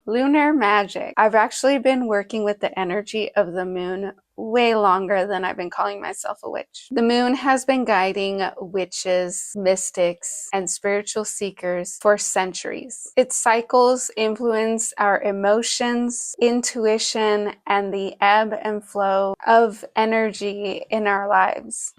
Lunar magic. I've actually been working with the energy of the moon way longer than I've been calling myself a witch. The moon has been guiding witches, mystics, and spiritual seekers for centuries. Its cycles influence our emotions, intuition, and the ebb and flow of energy in our lives.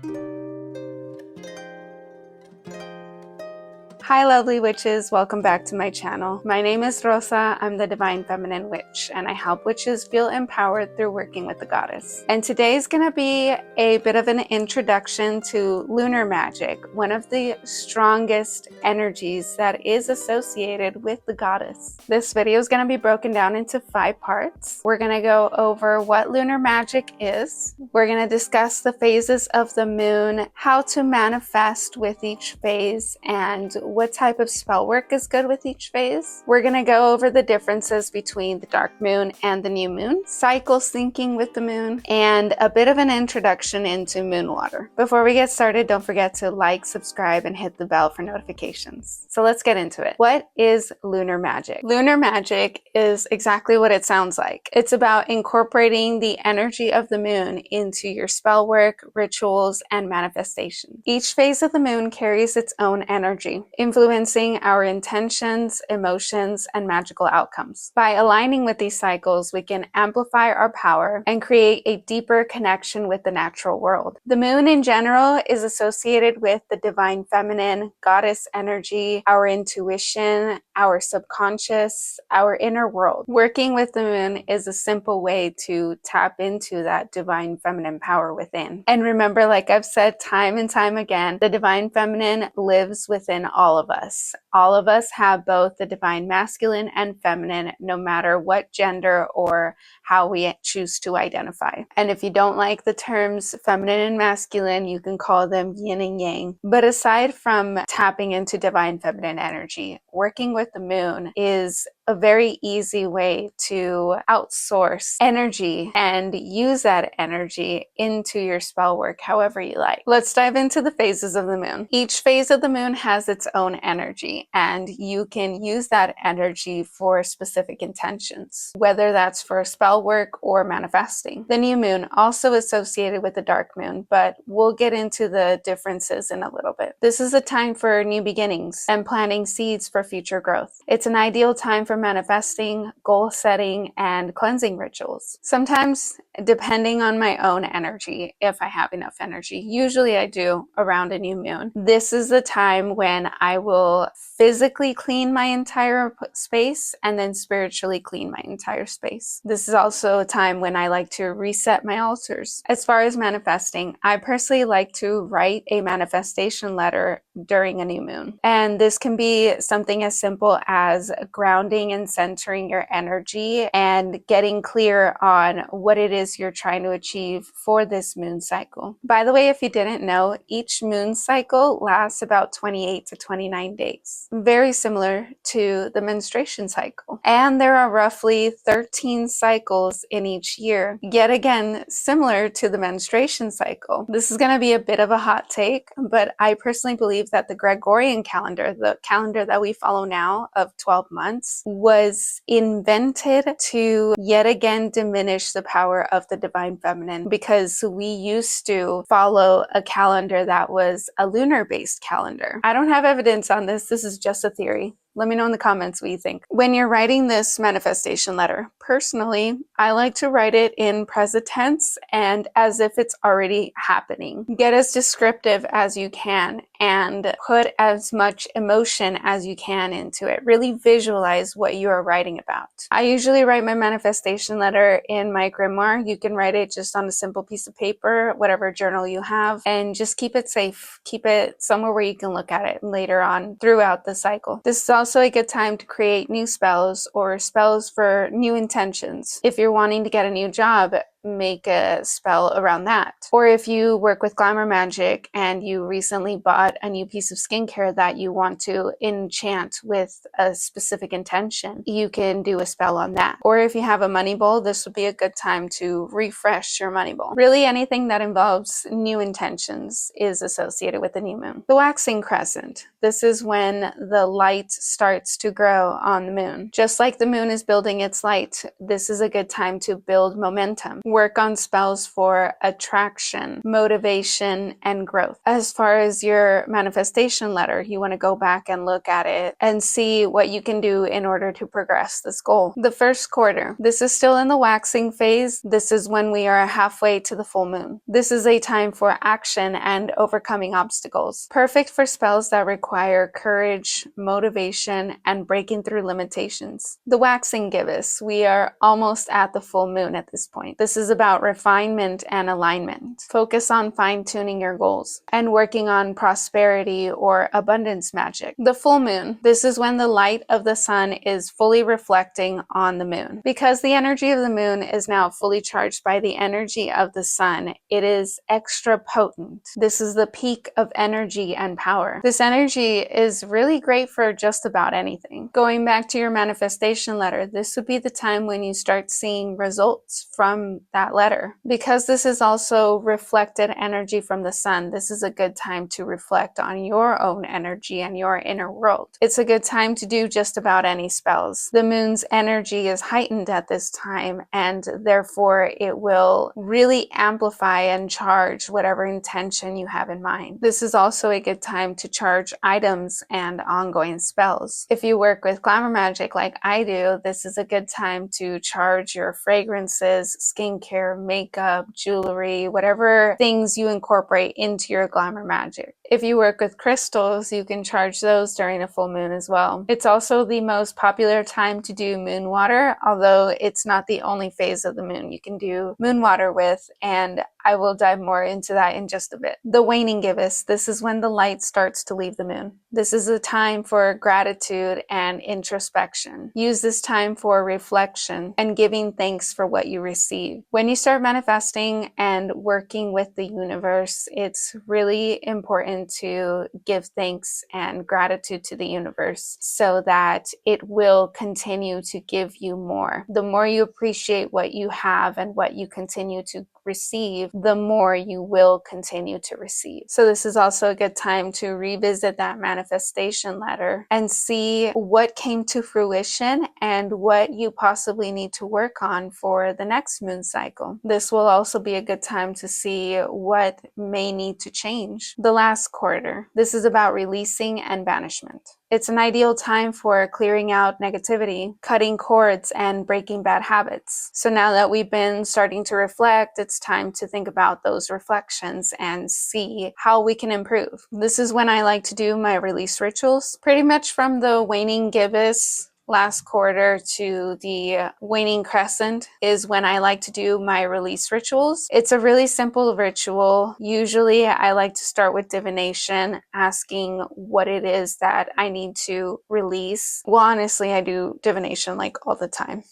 Hi lovely witches, welcome back to my channel. My name is Rosa, I'm the Divine Feminine Witch, and I help witches feel empowered through working with the goddess. And today is going to be a bit of an introduction to lunar magic, one of the strongest energies that is associated with the goddess. This video is going to be broken down into 5 parts. We're going to go over what lunar magic is. We're going to discuss the phases of the moon, how to manifest with each phase, and what type of spell work is good with each phase. We're going to go over the differences between the dark moon and the new moon, cycle syncing with the moon, and a bit of an introduction into moon water. Before we get started, don't forget to like, subscribe, and hit the bell for notifications. So let's get into it. What is lunar magic? Lunar magic is exactly what it sounds like. It's about incorporating the energy of the moon into your spell work, rituals, and manifestation. Each phase of the moon carries its own energy, influencing our intentions, emotions, and magical outcomes. By aligning with these cycles, we can amplify our power and create a deeper connection with the natural world. The moon in general is associated with the divine feminine, goddess energy, our intuition, our subconscious, our inner world. Working with the moon is a simple way to tap into that divine feminine power within. And remember, like I've said time and time again, the divine feminine lives within all of us. All of us have both the divine masculine and feminine, no matter what gender or how we choose to identify. And if you don't like the terms feminine and masculine, you can call them yin and yang. But aside from tapping into divine feminine energy, working with the moon is a very easy way to outsource energy and use that energy into your spell work however you like. Let's dive into the phases of the moon. Each phase of the moon has its own energy, and you can use that energy for specific intentions, whether that's for spell work or manifesting. The new moon also associated with the dark moon, but we'll get into the differences in a little bit. This is a time for new beginnings and planting seeds for future growth. It's an ideal time for manifesting, goal setting, and cleansing rituals. Sometimes, depending on my own energy, if I have enough energy, usually I do around a new moon, this is the time when I will physically clean my entire space and then spiritually clean my entire space. This is also a time when I like to reset my altars. As far as manifesting, I personally like to write a manifestation letter during a new moon. And this can be something as simple as grounding and centering your energy and getting clear on what it is you're trying to achieve for this moon cycle. By the way, if you didn't know, each moon cycle lasts about 28 to 29 days. Very similar to the menstruation cycle. And there are roughly 13 cycles in each year, yet again, similar to the menstruation cycle. This is going to be a bit of a hot take, but I personally believe that the Gregorian calendar, the calendar that we follow now of 12 months, was invented to yet again diminish the power of the divine feminine, because we used to follow a calendar that was a lunar-based calendar. I don't have evidence on this. This is just a theory. Let me know in the comments what you think. When you're writing this manifestation letter, personally, I like to write it in present tense and as if it's already happening. Get as descriptive as you can and put as much emotion as you can into it. Really visualize what you are writing about. I usually write my manifestation letter in my grimoire. You can write it just on a simple piece of paper, whatever journal you have, and just keep it safe. Keep it somewhere where you can look at it later on throughout the cycle. This is also a good time to create new spells or spells for new intentions. If you're wanting to get a new job, make a spell around that. Or if you work with glamour magic and you recently bought a new piece of skincare that you want to enchant with a specific intention, you can do a spell on that. Or if you have a money bowl, this would be a good time to refresh your money bowl. Really, anything that involves new intentions is associated with the new moon. The waxing crescent. This is when the light starts to grow on the moon. Just like the moon is building its light, this is a good time to build momentum. Work on spells for attraction, motivation, and growth. As far as your manifestation letter, you want to go back and look at it and see what you can do in order to progress this goal. The first quarter. This is still in the waxing phase. This is when we are halfway to the full moon. This is a time for action and overcoming obstacles. Perfect for spells that require courage, motivation, and breaking through limitations. The Waning Gibbous. We are almost at the full moon at this point. This is about refinement and alignment. Focus on fine-tuning your goals and working on prosperity or abundance magic. The full moon. This is when the light of the sun is fully reflecting on the moon. Because the energy of the moon is now fully charged by the energy of the sun, it is extra potent. This is the peak of energy and power. This energy is really great for just about anything. Going back to your manifestation letter, this would be the time when you start seeing results from that letter. Because this is also reflected energy from the sun, this is a good time to reflect on your own energy and your inner world. It's a good time to do just about any spells. The moon's energy is heightened at this time, and therefore it will really amplify and charge whatever intention you have in mind. This is also a good time to charge items and ongoing spells. If you work with glamour magic like I do, this is a good time to charge your fragrances, skincare, makeup, jewelry, whatever things you incorporate into your glamour magic. If you work with crystals, you can charge those during a full moon as well. It's also the most popular time to do moon water, although it's not the only phase of the moon you can do moon water with, and I will dive more into that in just a bit. The Waning Gibbous. This is when the light starts to leave the moon. This is a time for gratitude and introspection. Use this time for reflection and giving thanks for what you receive. When you start manifesting and working with the universe, it's really important to give thanks and gratitude to the universe so that it will continue to give you more. The more you appreciate what you have and what you continue to receive, the more you will continue to receive. So this is also a good time to revisit that manifestation letter and see what came to fruition and what you possibly need to work on for the next moon cycle. This will also be a good time to see what may need to change. The last quarter. This is about releasing and banishment. It's an ideal time for clearing out negativity, cutting cords, and breaking bad habits. So now that we've been starting to reflect, it's time to think about those reflections and see how we can improve. This is when I like to do my release rituals. Pretty much from the Waning Gibbous last quarter to the Waning Crescent is when I like to do my release rituals. It's a really simple ritual. Usually I like to start with divination, asking what it is that I need to release. Well, honestly, I do divination like all the time.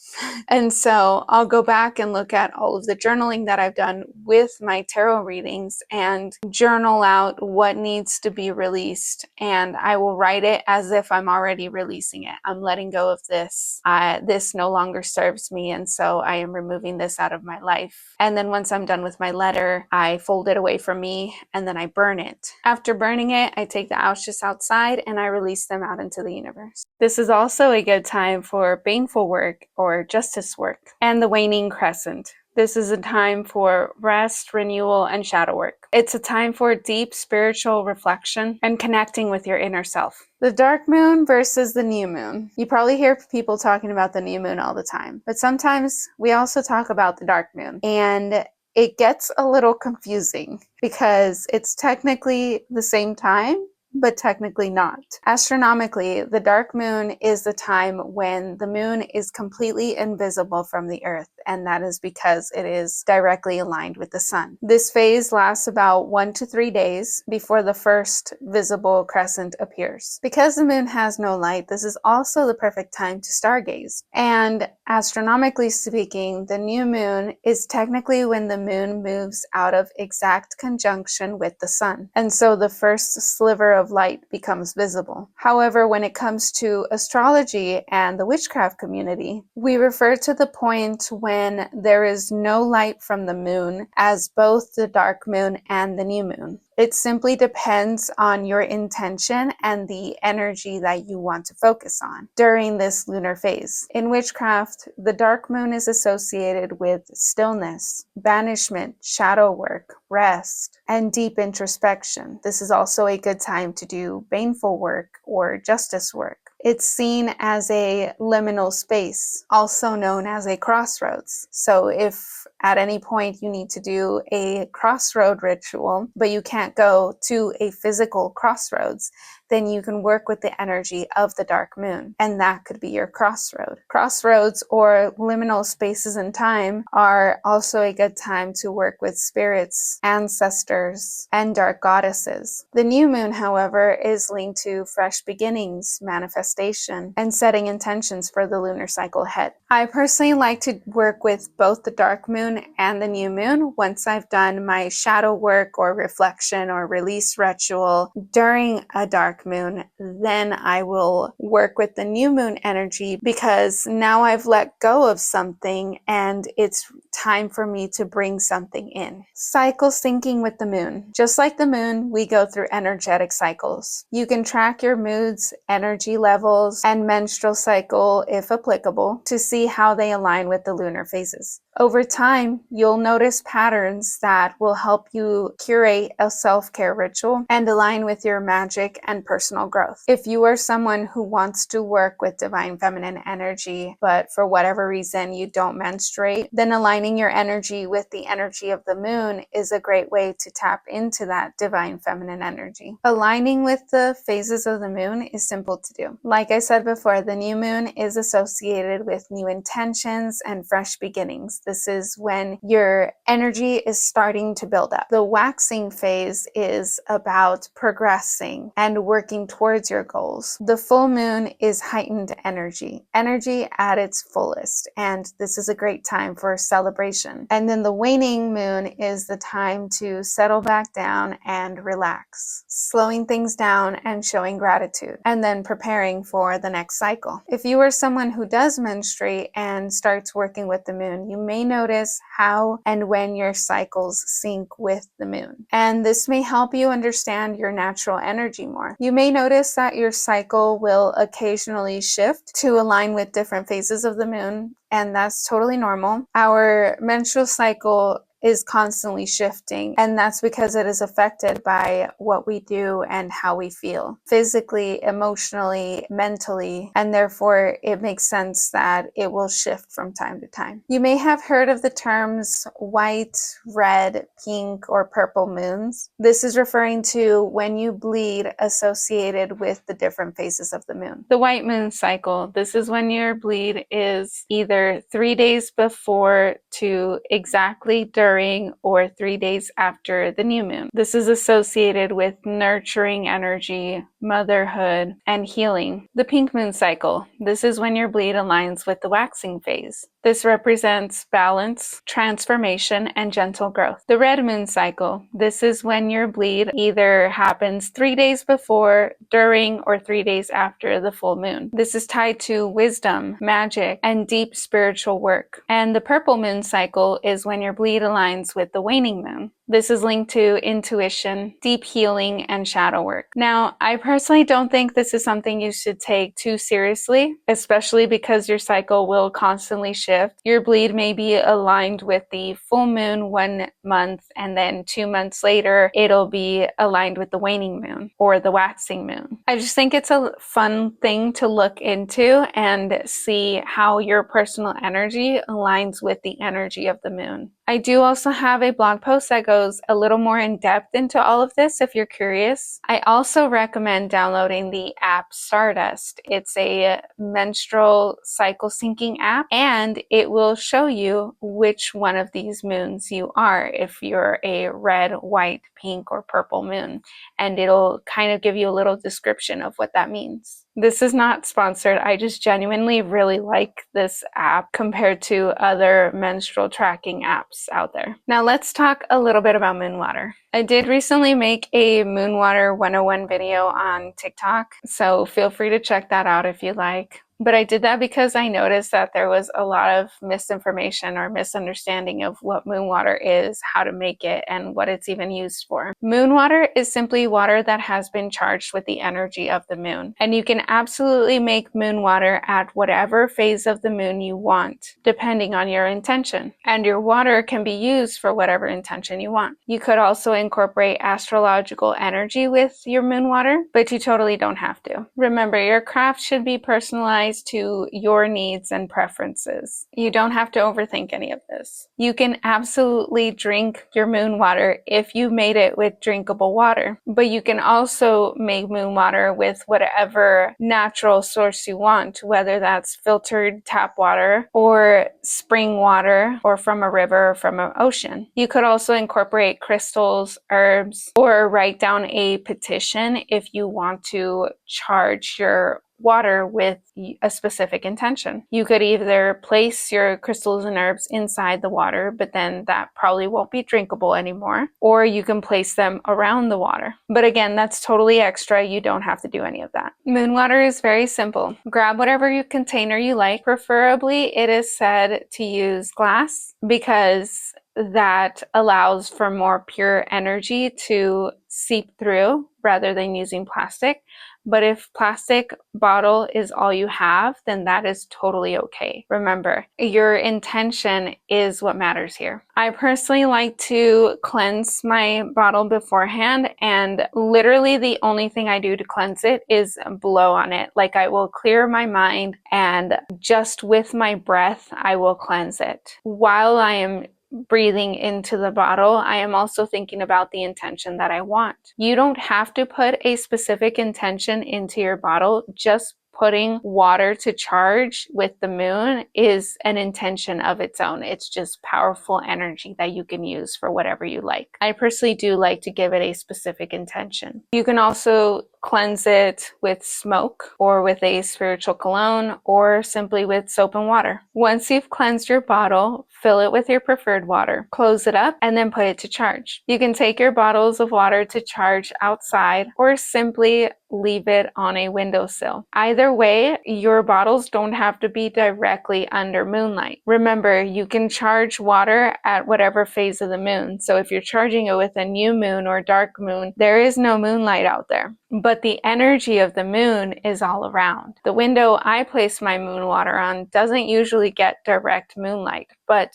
And so I'll go back and look at all of the journaling that I've done with my tarot readings and journal out what needs to be released. And I will write it as if I'm already releasing it. I'm letting go of this. This no longer serves me, and so I am removing this out of my life. And then once I'm done with my letter, I fold it away from me and then I burn it. After burning it, I take the ashes outside and I release them out into the universe. This is also a good time for baneful work or justice work. And the Waning Crescent. This is a time for rest, renewal, and shadow work. It's a time for deep spiritual reflection and connecting with your inner self. The dark moon versus the new moon. You probably hear people talking about the new moon all the time, but sometimes we also talk about the dark moon. And it gets a little confusing because it's technically the same time, but technically not. Astronomically, the dark moon is the time when the moon is completely invisible from the earth, and that is because it is directly aligned with the sun. This phase lasts about 1 to 3 days before the first visible crescent appears. Because the moon has no light, this is also the perfect time to stargaze. And astronomically speaking, the new moon is technically when the moon moves out of exact conjunction with the sun, and so the first sliver of light becomes visible. However, when it comes to astrology and the witchcraft community, we refer to the point when there is no light from the moon as both the dark moon and the new moon. It simply depends on your intention and the energy that you want to focus on during this lunar phase. In witchcraft, the dark moon is associated with stillness, banishment, shadow work, rest, and deep introspection. This is also a good time to do baneful work or justice work. It's seen as a liminal space, also known as a crossroads. So if at any point you need to do a crossroad ritual, but you can't go to a physical crossroads, then you can work with the energy of the dark moon, and that could be your crossroad. Crossroads or liminal spaces in time are also a good time to work with spirits, ancestors, and dark goddesses. The new moon, however, is linked to fresh beginnings, manifestation, and setting intentions for the lunar cycle ahead. I personally like to work with both the dark moon and the new moon once I've done my shadow work or reflection or release ritual during a dark moon. Then I will work with the new moon energy because now I've let go of something and it's time for me to bring something in. Cycle syncing with the moon. Just like the moon, we go through energetic cycles. You can track your moods, energy levels, and menstrual cycle, if applicable, to see how they align with the lunar phases. Over time, you'll notice patterns that will help you curate a self-care ritual and align with your magic and personal growth. If you are someone who wants to work with divine feminine energy, but for whatever reason you don't menstruate, then aligning your energy with the energy of the moon is a great way to tap into that divine feminine energy. Aligning with the phases of the moon is simple to do. Like I said before, the new moon is associated with new intentions and fresh beginnings. This is when your energy is starting to build up. The waxing phase is about progressing and working towards your goals. The full moon is heightened energy at its fullest, and this is a great time for celebration. And then the waning moon is the time to settle back down and relax, slowing things down and showing gratitude, and then preparing for the next cycle. If you are someone who does menstruate and starts working with the moon, you may notice how and when your cycles sync with the moon. And this may help you understand your natural energy more. You may notice that your cycle will occasionally shift to align with different phases of the moon, and that's totally normal. Our menstrual cycle is constantly shifting, and that's because it is affected by what we do and how we feel physically, emotionally, mentally, and therefore it makes sense that it will shift from time to time. You may have heard of the terms white, red, pink, or purple moons. This is referring to when you bleed associated with the different phases of the moon. The white moon cycle, this is when your bleed is either 3 days before to exactly during or 3 days after the new moon. This is associated with nurturing energy, motherhood, and healing. The pink moon cycle, this is when your bleed aligns with the waxing phase. This represents balance, transformation, and gentle growth. The red moon cycle, this is when your bleed either happens 3 days before, during, or 3 days after the full moon. This is tied to wisdom, magic, and deep spiritual work. And the purple moon cycle is when your bleed aligns with the waning moon. This is linked to intuition, deep healing, and shadow work. Now, I personally don't think this is something you should take too seriously, especially because your cycle will constantly shift. Your bleed may be aligned with the full moon 1 month, and then 2 months later, it'll be aligned with the waning moon or the waxing moon. I just think it's a fun thing to look into and see how your personal energy aligns with the energy of the moon. I do also have a blog post that goes a little more in depth into all of this if you're curious. I also recommend downloading the app Stardust. It's a menstrual cycle syncing app, and it will show you which one of these moons you are, if you're a red, white, pink, or purple moon. And it'll kind of give you a little description of what that means. This is not sponsored. I just genuinely really like this app compared to other menstrual tracking apps out there. Now let's talk a little bit about moon water. I did recently make a moon water 101 video on TikTok, so feel free to check that out if you like. But I did that because I noticed that there was a lot of misinformation or misunderstanding of what moon water is, how to make it, and what it's even used for. Moon water is simply water that has been charged with the energy of the moon. And you can absolutely make moon water at whatever phase of the moon you want, depending on your intention. And your water can be used for whatever intention you want. You could also incorporate astrological energy with your moon water, but you totally don't have to. Remember, your craft should be personalized to your needs and preferences. You don't have to overthink any of this. You can absolutely drink your moon water if you made it with drinkable water, but you can also make moon water with whatever natural source you want, whether that's filtered tap water or spring water or from a river or from an ocean. You could also incorporate crystals, herbs, or write down a petition if you want to charge your water with a specific intention. You could either place your crystals and herbs inside the water, but then that probably won't be drinkable anymore, or you can place them around the water. But again, that's totally extra. You don't have to do any of that. Moon water is very simple. Grab whatever container you like. Preferably, it is said to use glass because that allows for more pure energy to seep through rather than using plastic. But if plastic bottle is all you have, then that is totally okay. Remember, your intention is what matters here. I personally like to cleanse my bottle beforehand, and literally the only thing I do to cleanse it is blow on it. Like, I will clear my mind, and just with my breath, I will cleanse it. While I am breathing into the bottle, I am also thinking about the intention that I want. You don't have to put a specific intention into your bottle. Just putting water to charge with the moon is an intention of its own. It's just powerful energy that you can use for whatever you like. I personally do like to give it a specific intention. You can also cleanse it with smoke or with a spiritual cologne or simply with soap and water. Once you've cleansed your bottle, fill it with your preferred water, close it up, and then put it to charge. You can take your bottles of water to charge outside or simply leave it on a windowsill. Either way, your bottles don't have to be directly under moonlight. Remember, you can charge water at whatever phase of the moon. So if you're charging it with a new moon or dark moon, there is no moonlight out there. But the energy of the moon is all around. The window I place my moon water on doesn't usually get direct moonlight, but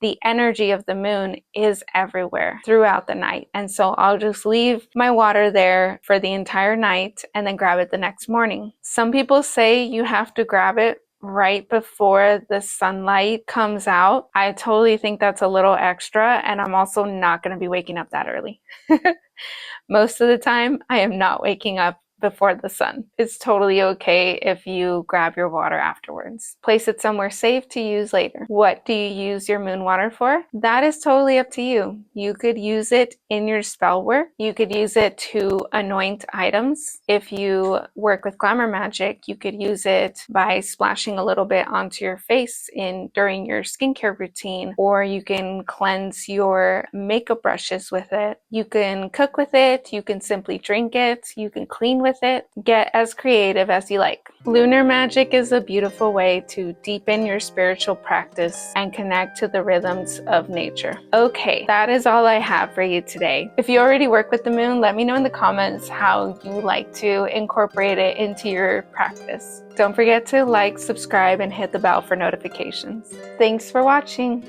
the energy of the moon is everywhere throughout the night. And so I'll just leave my water there for the entire night and then grab it the next morning. Some people say you have to grab it right before the sunlight comes out. I totally think that's a little extra, and I'm also not going to be waking up that early. Most of the time, I am not waking up before the sun. It's totally okay if you grab your water afterwards. Place it somewhere safe to use later. What do you use your moon water for? That is totally up to you. You could use it in your spell work. You could use it to anoint items. If you work with glamour magic, you could use it by splashing a little bit onto your face during your skincare routine, or you can cleanse your makeup brushes with it. You can cook with it. You can simply drink it. You can clean with it. Get as creative as you like. Lunar magic is a beautiful way to deepen your spiritual practice and connect to the rhythms of nature. Okay, that is all I have for you today. If you already work with the moon, let me know in the comments how you like to incorporate it into your practice. Don't forget to like, subscribe, and hit the bell for notifications. Thanks for watching.